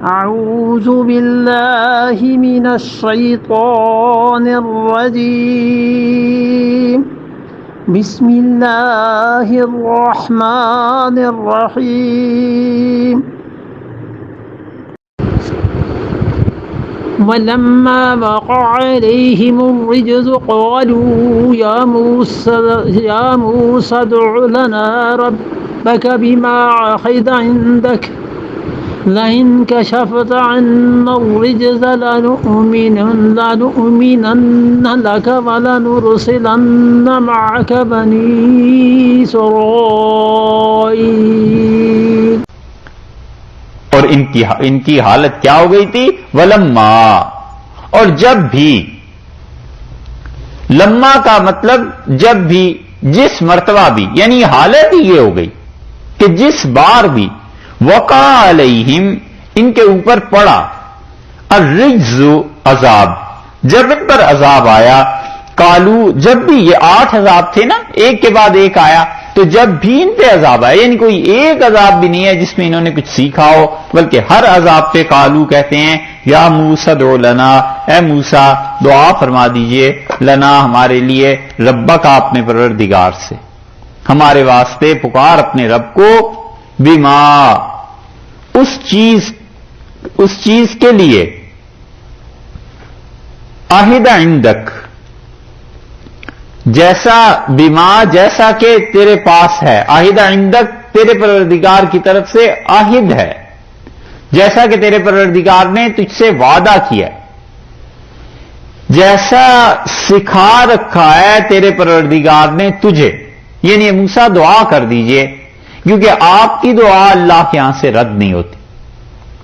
أعوذ بالله من الشيطان الرجيم بسم الله الرحمن الرحيم ولما وقع عليهم الرجز قالوا يا موسى ادع لنا ربك بما عهد عندك لئن كشفت عنا الرجز لنؤمنن لك ولنرسلن معك بني إسرائيل. اور ان کی حالت کیا ہو گئی تھی؟ ولما، اور جب بھی. لما کا مطلب جب بھی، جس مرتبہ بھی، یعنی حالت ہی یہ ہو گئی کہ جس بار بھی وقع علیہم، ان کے اوپر پڑا، الرجز، عذاب، جب ان پر عذاب آیا، قالو، جب بھی، یہ 8 عذاب تھے نا، ایک کے بعد ایک آیا، تو جب بھی ان پہ عذاب آیا، یعنی کوئی ایک عذاب بھی نہیں ہے جس میں انہوں نے کچھ سیکھا ہو، بلکہ ہر عذاب پہ قالو کہتے ہیں یا موسیٰ ادع لنا، اے موسیٰ دعا فرما دیجئے، لنا ہمارے لیے، ربک اپنے پروردگار سے، ہمارے واسطے پکار اپنے رب کو، بما، اس چیز کے لیے، عہد عندک، جیسا، بما، جیسا کہ تیرے پاس ہے، عہد عندک تیرے پروردگار کی طرف سے عہد ہے، جیسا کہ تیرے پروردگار نے تجھ سے وعدہ کیا، جیسا سکھا رکھا ہے تیرے پروردگار نے تجھے، یعنی موسیٰ دعا کر دیجئے، کیونکہ آپ کی دعا اللہ کے ہاں سے رد نہیں ہوتی.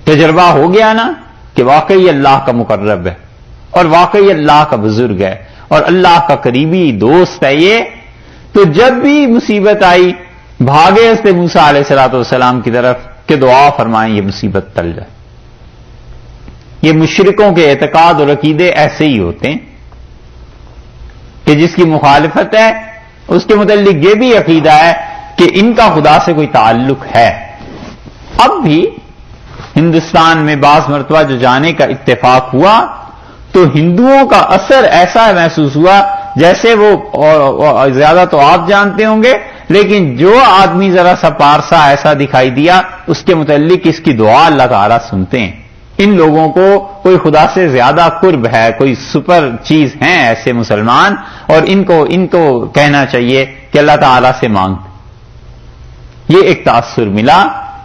تجربہ ہو گیا نا کہ واقعی اللہ کا مقرب ہے اور واقعی اللہ کا بزرگ ہے اور اللہ کا قریبی دوست ہے یہ، تو جب بھی مصیبت آئی بھاگے اس سے موسیٰ علیہ السلام کی طرف کہ دعا فرمائیں یہ مصیبت ٹل جائے. یہ مشرکوں کے اعتقاد اور عقیدے ایسے ہی ہوتے ہیں کہ جس کی مخالفت ہے اس کے متعلق یہ بھی عقیدہ ہے کہ ان کا خدا سے کوئی تعلق ہے. اب بھی ہندوستان میں بعض مرتبہ جو جانے کا اتفاق ہوا تو ہندوؤں کا اثر ایسا محسوس ہوا جیسے وہ، زیادہ تو آپ جانتے ہوں گے، لیکن جو آدمی ذرا سا پارسا ایسا دکھائی دیا اس کے متعلق اس کی دعا اللہ تعالیٰ سنتے ہیں. ان لوگوں کو کوئی خدا سے زیادہ قرب ہے، کوئی سپر چیز ہیں ایسے مسلمان، اور ان کو کہنا چاہیے کہ اللہ تعالیٰ سے مانگتے. یہ ایک تاثر ملا.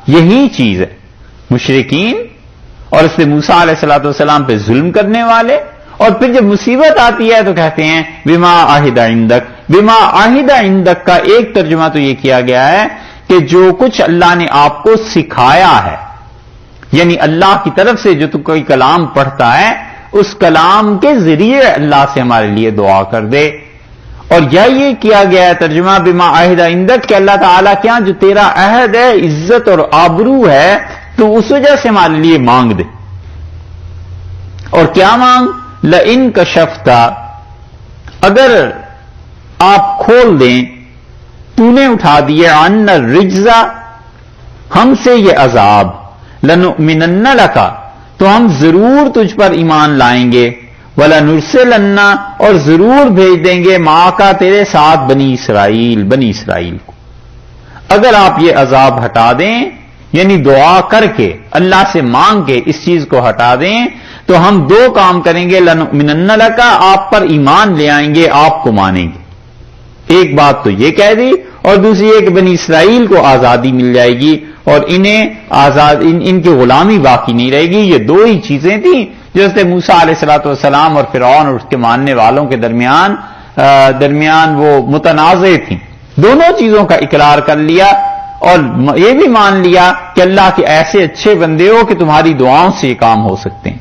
یہی چیز ہے مشرکین اور اس نے موسیٰ علیہ السلام پہ ظلم کرنے والے، اور پھر جب مصیبت آتی ہے تو کہتے ہیں بما عہد عندک. بما عہد عندک کا ایک ترجمہ تو یہ کیا گیا ہے کہ جو کچھ اللہ نے آپ کو سکھایا ہے، یعنی اللہ کی طرف سے جو تو کوئی کلام پڑھتا ہے اس کلام کے ذریعے اللہ سے ہمارے لیے دعا کر دے. اور یہ کیا گیا ہے ترجمہ بما عہد عندک کہ اللہ تعالیٰ کیا جو تیرا عہد ہے، عزت اور آبرو ہے، تو اس وجہ سے ہمارے لیے مانگ دے. اور کیا مانگ؟ لئن کشفتا، اگر آپ کھول دیں، تو نے اٹھا دیے، عنا الرجزا، ہم سے یہ عذاب، لنؤمنن لک، تو ہم ضرور تجھ پر ایمان لائیں گے، وَلَنُرْسِلَنَّ، اور ضرور بھیج دیں گے، معاکا تیرے ساتھ، بنی اسرائیل کو. اگر آپ یہ عذاب ہٹا دیں، یعنی دعا کر کے اللہ سے مانگ کے اس چیز کو ہٹا دیں، تو ہم 2 کام کریں گے، لَنُؤْمِنَنَّ لَكَ، آپ پر ایمان لے آئیں گے، آپ کو مانیں گے. ایک بات تو یہ کہہ دی، اور دوسری یہ کہ بنی اسرائیل کو آزادی مل جائے گی اور انہیں ان کی غلامی باقی نہیں رہے گی. یہ 2 ہی چیزیں تھیں جو اس نے موسیٰ علیہ السلام اور فرعون اور اس کے ماننے والوں کے درمیان وہ متنازع تھیں. دونوں چیزوں کا اقرار کر لیا اور یہ بھی مان لیا کہ اللہ کے ایسے اچھے بندے ہو کہ تمہاری دعاؤں سے یہ کام ہو سکتے ہیں.